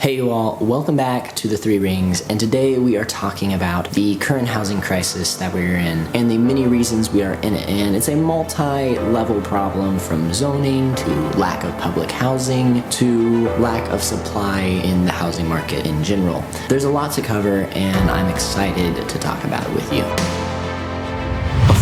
Hey you all, welcome back to the Three Rings, and today we are talking about the current housing crisis that we're in and the many reasons we are in it. And it's a multi-level problem, from zoning to lack of public housing to lack of supply in the housing market in general. There's a lot to cover and I'm excited to talk about it with you.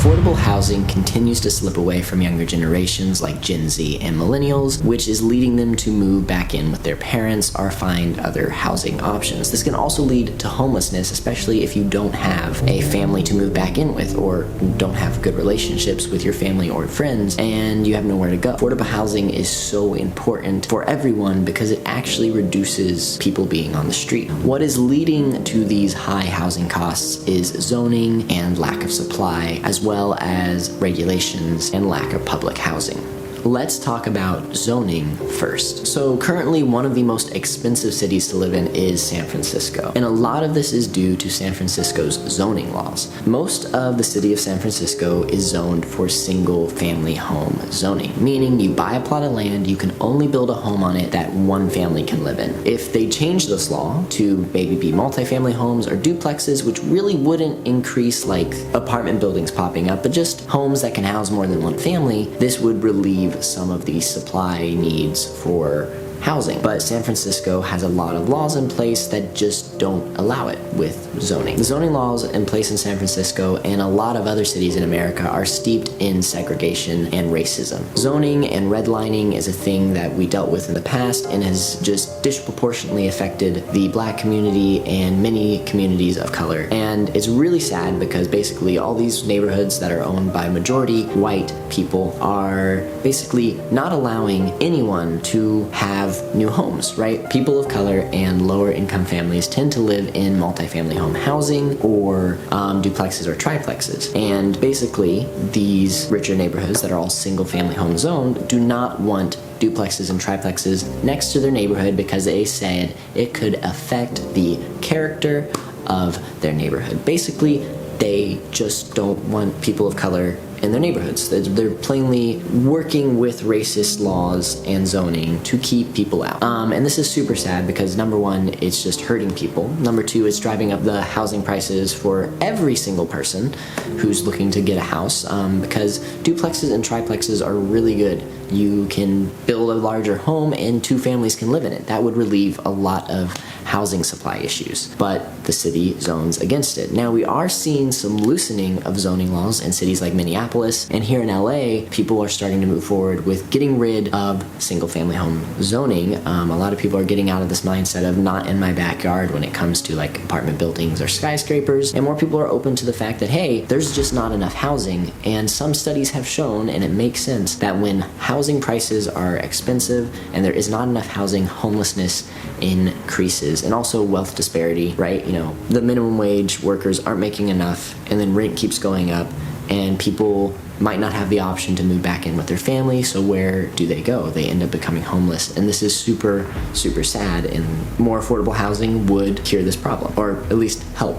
Affordable housing continues to slip away from younger generations like Gen Z and millennials, which is leading them to move back in with their parents or find other housing options. This can also lead to homelessness, especially if you don't have a family to move back in with or don't have good relationships with your family or friends and you have nowhere to go. Affordable housing is so important for everyone because it actually reduces people being on the street. What is leading to these high housing costs is zoning and lack of supply, as well as regulations and lack of public housing. Let's talk about zoning first. So currently one of the most expensive cities to live in is San Francisco. And a lot of this is due to San Francisco's zoning laws. Most of the city of San Francisco is zoned for single family home zoning, meaning you buy a plot of land, you can only build a home on it that one family can live in. If they change this law to maybe be multifamily homes or duplexes, which really wouldn't increase like apartment buildings popping up, but just homes that can house more than one family, this would relieve some of the supply needs for housing. But San Francisco has a lot of laws in place that just don't allow it with zoning. The zoning laws in place in San Francisco and a lot of other cities in America are steeped in segregation and racism. Zoning and redlining is a thing that we dealt with in the past and has just disproportionately affected the Black community and many communities of color. And it's really sad because basically all these neighborhoods that are owned by majority white people are basically not allowing anyone to have new homes, right? People of color and lower income families tend to live in multifamily home housing or duplexes or triplexes. And basically these richer neighborhoods that are all single family home zoned do not want duplexes and triplexes next to their neighborhood because they said it could affect the character of their neighborhood. Basically, they just don't want people of color in their neighborhoods. They're plainly working with racist laws and zoning to keep people out. And this is super sad because number one, it's just hurting people. Number two, it's driving up the housing prices for every single person who's looking to get a house because duplexes and triplexes are really good. You can build a larger home and two families can live in it. That would relieve a lot of housing supply issues, but the city zones against it. Now we are seeing some loosening of zoning laws in cities like Minneapolis, and here in LA, people are starting to move forward with getting rid of single family home zoning. A lot of people are getting out of this mindset of not in my backyard when it comes to like apartment buildings or skyscrapers, and more people are open to the fact that, hey, there's just not enough housing. And some studies have shown, and it makes sense, that when housing prices are expensive and there is not enough housing, homelessness increases. And also wealth disparity, right? You know, the minimum wage workers aren't making enough and then rent keeps going up and people might not have the option to move back in with their family, so where do they go? They end up becoming homeless, and this is super, super sad, and more affordable housing would cure this problem, or at least help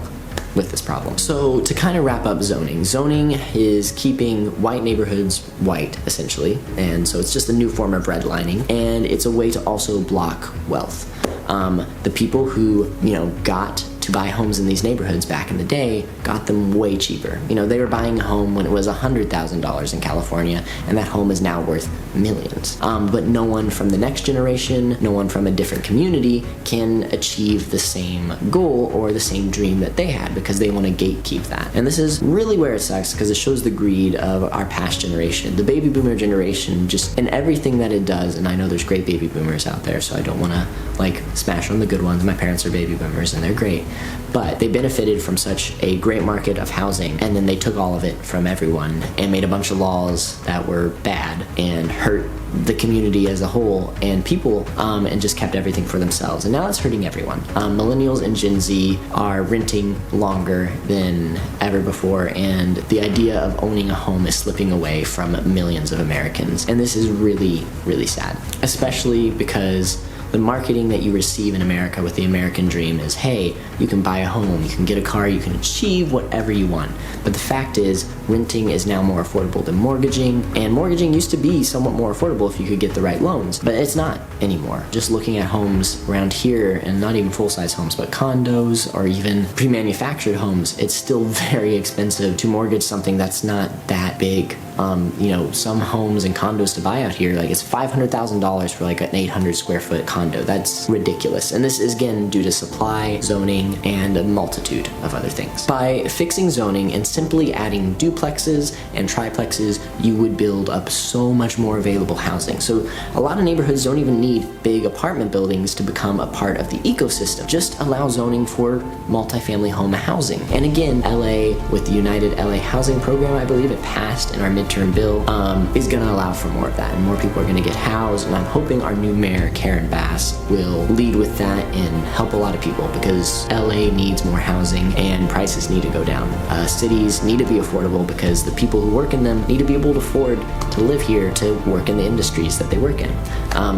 with this problem. So to kind of wrap up zoning is keeping white neighborhoods white, essentially, and so it's just a new form of redlining, and it's a way to also block wealth. The people who, got to buy homes in these neighborhoods back in the day got them way cheaper. They were buying a home when it was $100,000 in California, and that home is now worth millions. But no one from the next generation, no one from a different community can achieve the same goal or the same dream that they had because they want to gatekeep that. And this is really where it sucks because it shows the greed of our past generation. The baby boomer generation, just in everything that it does, and I know there's great baby boomers out there, so I don't want to smash on the good ones. My parents are baby boomers and they're great. But they benefited from such a great market of housing, and then they took all of it from everyone and made a bunch of laws that were bad and hurt the community as a whole and people, and just kept everything for themselves. And now it's hurting everyone. Millennials and Gen Z are renting longer than ever before, and the idea of owning a home is slipping away from millions of Americans. And this is really, really sad, especially because The marketing that you receive in America with the American dream is, hey, you can buy a home, you can get a car, you can achieve whatever you want. But the fact is, renting is now more affordable than mortgaging, and mortgaging used to be somewhat more affordable if you could get the right loans, but it's not anymore. Just looking at homes around here, and not even full-size homes, but condos or even pre-manufactured homes, it's still very expensive to mortgage something that's not that big. Some homes and condos to buy out here, like it's $500,000 for like an 800 square foot condo. That's ridiculous. And this is again due to supply, zoning, and a multitude of other things. By fixing zoning and simply adding duplexes and triplexes, you would build up so much more available housing. So a lot of neighborhoods don't even need big apartment buildings to become a part of the ecosystem. Just allow zoning for multifamily home housing. And again, LA, with the United LA Housing Program, I believe it passed in our midterm bill, is going to allow for more of that, and more people are going to get housed. And I'm hoping our new mayor, Karen Bass, will lead with that and help a lot of people, because LA needs more housing and prices need to go down. Cities need to be affordable because the people who work in them need to be able to afford to live here to work in the industries that they work in.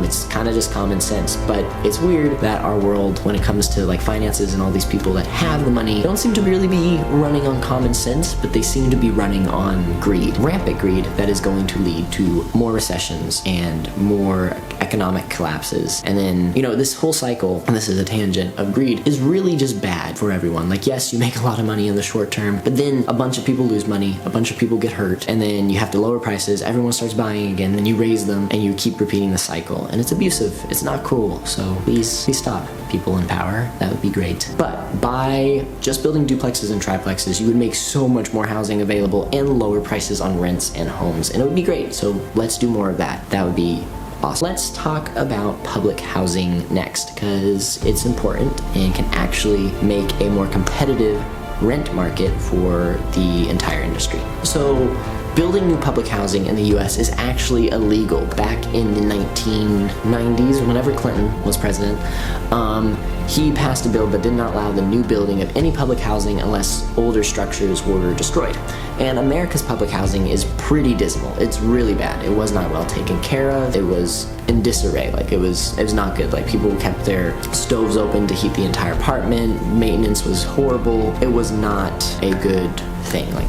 It's kind of just common sense, but it's weird that our world, when it comes to like finances and all these people that have the money, don't seem to really be running on common sense, but they seem to be running on greed. Rampant greed that is going to lead to more recessions and more economic collapses. And then, this whole cycle, and this is a tangent, of greed is really just bad for everyone. Like, yes, you make a lot of money in the short term, but then a bunch of people lose money, a bunch of people get hurt, and then you have to lower prices, everyone starts buying again, then you raise them, and you keep repeating the cycle. And it's abusive. It's not cool. So please stop, people in power. That would be great. But by just building duplexes and triplexes, you would make so much more housing available and lower prices on rents and homes, and it would be great. So let's do more of that. That would be awesome. Let's talk about public housing next, because it's important and can actually make a more competitive rent market for the entire industry. So building new public housing in the US is actually illegal. Back in the 1990s, whenever Clinton was president, he passed a bill that did not allow the new building of any public housing unless older structures were destroyed. And America's public housing is pretty dismal. It's really bad. It was not well taken care of. It was in disarray. Like, it was not good. Like, people kept their stoves open to heat the entire apartment. Maintenance was horrible. It was not a good thing. Like,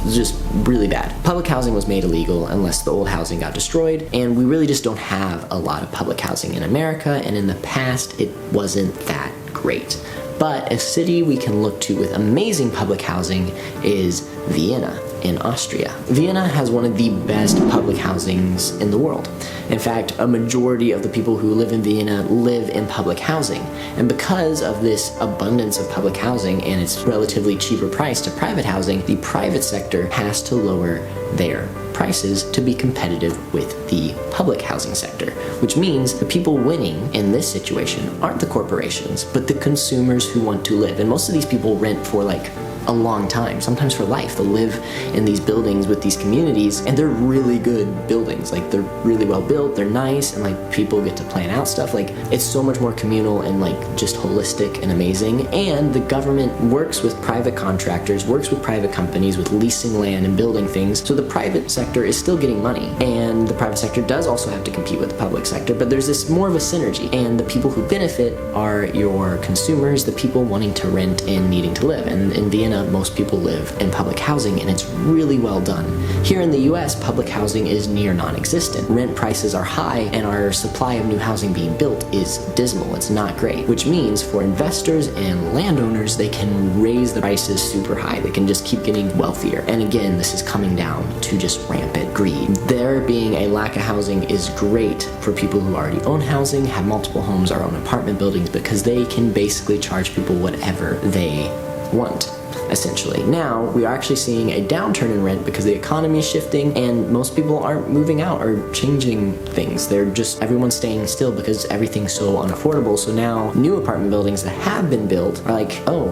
just really bad. Public housing was made illegal unless the old housing got destroyed, and we really just don't have a lot of public housing in America, and in the past it wasn't that great. But a city we can look to with amazing public housing is Vienna in Austria. Vienna has one of the best public housings in the world. In fact, a majority of the people who live in Vienna live in public housing. And because of this abundance of public housing and its relatively cheaper price to private housing, the private sector has to lower their prices to be competitive with the public housing sector, which means the people winning in this situation aren't the corporations, but the consumers who want to live. And most of these people rent for like a long time, sometimes for life. They'll live in these buildings with these communities, and they're really good buildings. Like, they're really well built, they're nice, and like people get to plan out stuff. Like, it's so much more communal and like just holistic and amazing. And the government works with private contractors, works with private companies with leasing land and building things. So the private sector is still getting money, and the private sector does also have to compete with the public sector, but there's this more of a synergy, and the people who benefit are your consumers, the people wanting to rent and needing to live. And in Vienna, most people live in public housing, and it's really well done. Here in the US, public housing is near non-existent. Rent prices are high, and our supply of new housing being built is dismal. It's not great, which means for investors and landowners, they can raise the prices super high. They can just keep getting wealthier. And again, this is coming down to just rampant greed. There being a lack of housing is great for people who already own housing, have multiple homes, or own apartment buildings, because they can basically charge people whatever they want, essentially. Now, we are actually seeing a downturn in rent because the economy is shifting and most people aren't moving out or changing things. They're just, everyone's staying still because everything's so unaffordable. So now new apartment buildings that have been built are like, oh,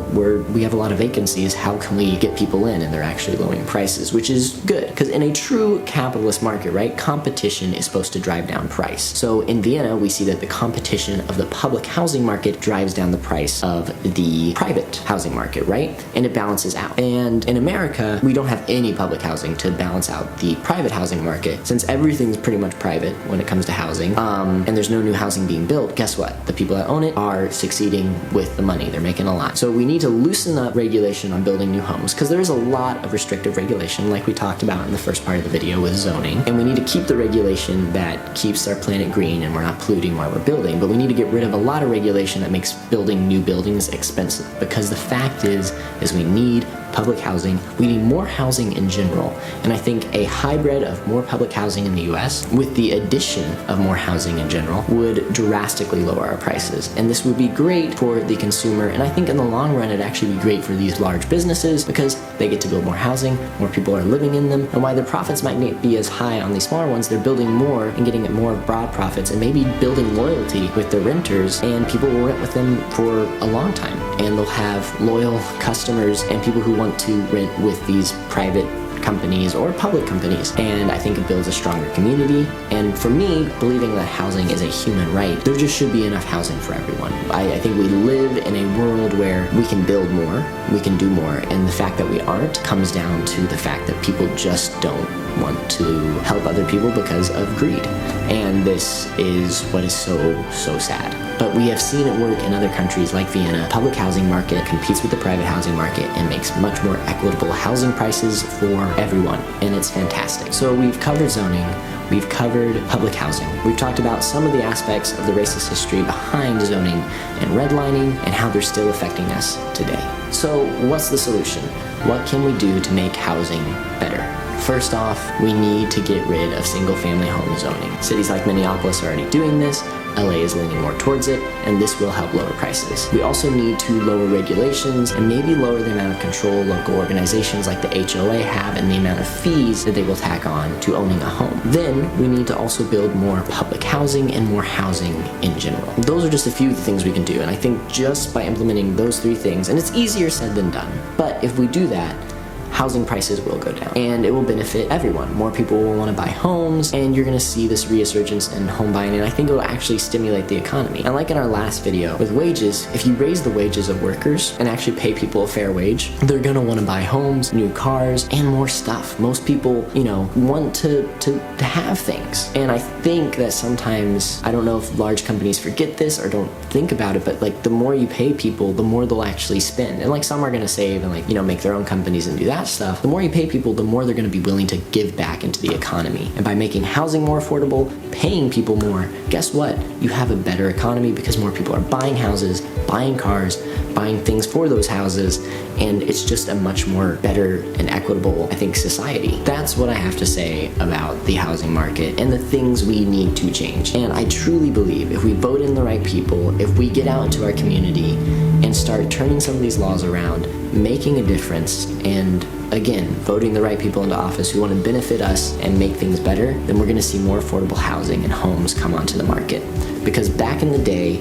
we have a lot of vacancies. How can we get people in? And they're actually lowering prices, which is good, because in a true capitalist market, right, competition is supposed to drive down price. So in Vienna, we see that the competition of the public housing market drives down the price of the private housing market, right? And it balances balances out. And in America, we don't have any public housing to balance out the private housing market. Since everything's pretty much private when it comes to housing, and there's no new housing being built, guess what? The people that own it are succeeding with the money. They're making a lot. So we need to loosen up regulation on building new homes, because there is a lot of restrictive regulation, like we talked about in the first part of the video with zoning. And we need to keep the regulation that keeps our planet green and we're not polluting while we're building. But we need to get rid of a lot of regulation that makes building new buildings expensive, because the fact is we need public housing. We need more housing in general. And I think a hybrid of more public housing in the US with the addition of more housing in general would drastically lower our prices. And this would be great for the consumer. And I think in the long run, it'd actually be great for these large businesses, because they get to build more housing, more people are living in them. And while their profits might not be as high on these smaller ones, they're building more and getting more broad profits, and maybe building loyalty with their renters, and people will rent with them for a long time. And they'll have loyal customers and people who want to rent with these private companies or public companies. And I think it builds a stronger community. And for me, believing that housing is a human right, there just should be enough housing for everyone. I think we live in a world where we can build more, we can do more, and the fact that we aren't comes down to the fact that people just don't want to help other people because of greed. And this is what is so sad. But we have seen it work in other countries like Vienna. Public housing market competes with the private housing market and makes much more equitable housing prices for everyone, and it's fantastic. So we've covered zoning, we've covered public housing, we've talked about some of the aspects of the racist history behind zoning and redlining and how they're still affecting us today. So what's the solution? What can we do to make housing better? First off, we need to get rid of single-family home zoning. Cities like Minneapolis are already doing this, LA is leaning more towards it, and this will help lower prices. We also need to lower regulations and maybe lower the amount of control local organizations like the HOA have and the amount of fees that they will tack on to owning a home. Then we need to also build more public housing and more housing in general. Those are just a few of the things we can do, and I think just by implementing those three things, and it's easier said than done, but if we do that, housing prices will go down and it will benefit everyone. More people will want to buy homes, and you're going to see this resurgence in home buying, and I think it will actually stimulate the economy. And like in our last video with wages, if you raise the wages of workers and actually pay people a fair wage, they're going to want to buy homes, new cars, and more stuff. Most people, want to have things. And I think that sometimes, I don't know if large companies forget this or don't think about it, but like the more you pay people, the more they'll actually spend. And like some are going to save and make their own companies and do that stuff. The more you pay people, the more they're going to be willing to give back into the economy. And by making housing more affordable, paying people more, guess what? You have a better economy because more people are buying houses, buying cars, buying things for those houses, and it's just a much more better and equitable, I think, society. That's what I have to say about the housing market and the things we need to change. And I truly believe if we vote in the right people, if we get out into our community and start turning some of these laws around, making a difference, and again, voting the right people into office who want to benefit us and make things better, then we're going to see more affordable housing and homes come onto the market. Because back in the day,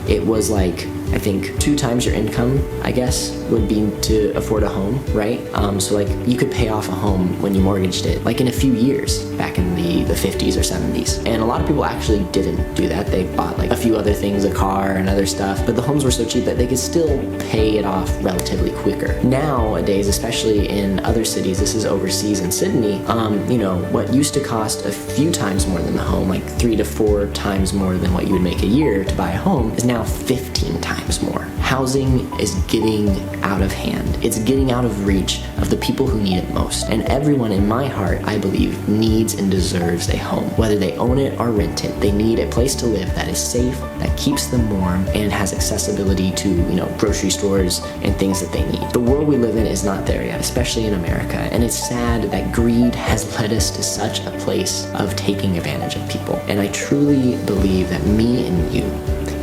it was like, I think 2 times your income, I guess, would be to afford a home, right? So like you could pay off a home when you mortgaged it, like in a few years back in the 50s or 70s. And a lot of people actually didn't do that. They bought like a few other things, a car and other stuff, but the homes were so cheap that they could still pay it off relatively quicker. Nowadays, especially in other cities, this is overseas in Sydney, what used to cost a few times more than the home, like 3 to 4 times more than what you would make a year to buy a home, is now 15 times more. Housing is getting out of hand. It's getting out of reach of the people who need it most. And everyone in my heart, I believe, needs and deserves a home. Whether they own it or rent it, they need a place to live that is safe, that keeps them warm, and has accessibility to, grocery stores and things that they need. The world we live in is not there yet, especially in America. And it's sad that greed has led us to such a place of taking advantage of people. And I truly believe that me and you,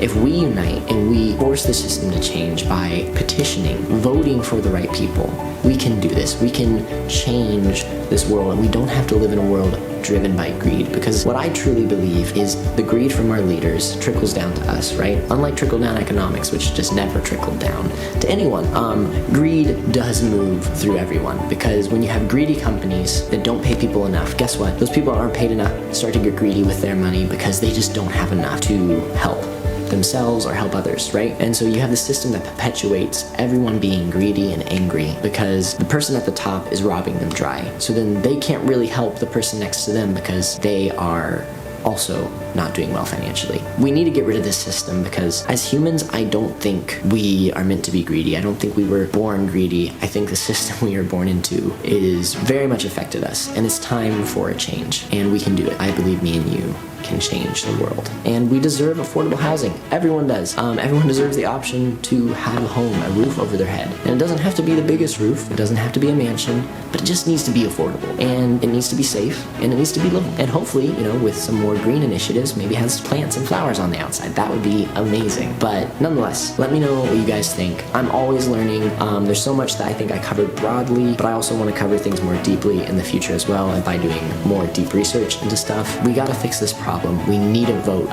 if we unite and we force the system to change by petitioning, voting for the right people, we can do this. We can change this world, and we don't have to live in a world driven by greed, because what I truly believe is the greed from our leaders trickles down to us, right? Unlike trickle-down economics, which just never trickled down to anyone, greed does move through everyone, because when you have greedy companies that don't pay people enough, guess what? Those people aren't paid enough, start to get greedy with their money because they just don't have enough to help themselves or help others, right? And so you have the system that perpetuates everyone being greedy and angry because the person at the top is robbing them dry. So then they can't really help the person next to them because they are also not doing well financially. We need to get rid of this system because as humans, I don't think we are meant to be greedy. I don't think we were born greedy. I think the system we are born into is very much affected us, and it's time for a change, and we can do it. I believe me and you can change the world. And we deserve affordable housing. Everyone does. Everyone deserves the option to have a home, a roof over their head. And it doesn't have to be the biggest roof. It doesn't have to be a mansion, but it just needs to be affordable. And it needs to be safe, and it needs to be livable. And hopefully, with some more green initiatives, maybe has plants and flowers on the outside. That would be amazing. But nonetheless, let me know what you guys think. I'm always learning. There's so much that I think I covered broadly, but I also want to cover things more deeply in the future as well. And by doing more deep research into stuff, we got to fix this problem. We need a vote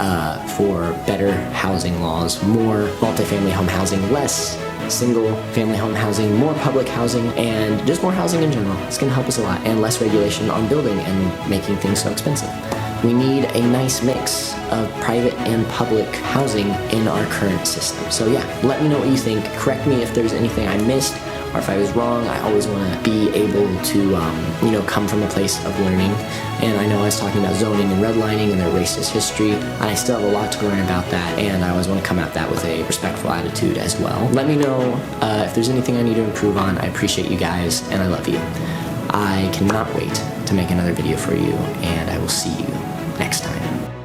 for better housing laws, more multifamily home housing, less single family home housing, more public housing, and just more housing in general. It's going to help us a lot, and less regulation on building and making things so expensive. We need a nice mix of private and public housing in our current system. So yeah, let me know what you think. Correct me if there's anything I missed, or if I was wrong. I always want to be able to, come from a place of learning. And I know I was talking about zoning and redlining and their racist history. I still have a lot to learn about that, and I always want to come at that with a respectful attitude as well. Let me know if there's anything I need to improve on. I appreciate you guys, and I love you. I cannot wait to make another video for you, and I will see you next time.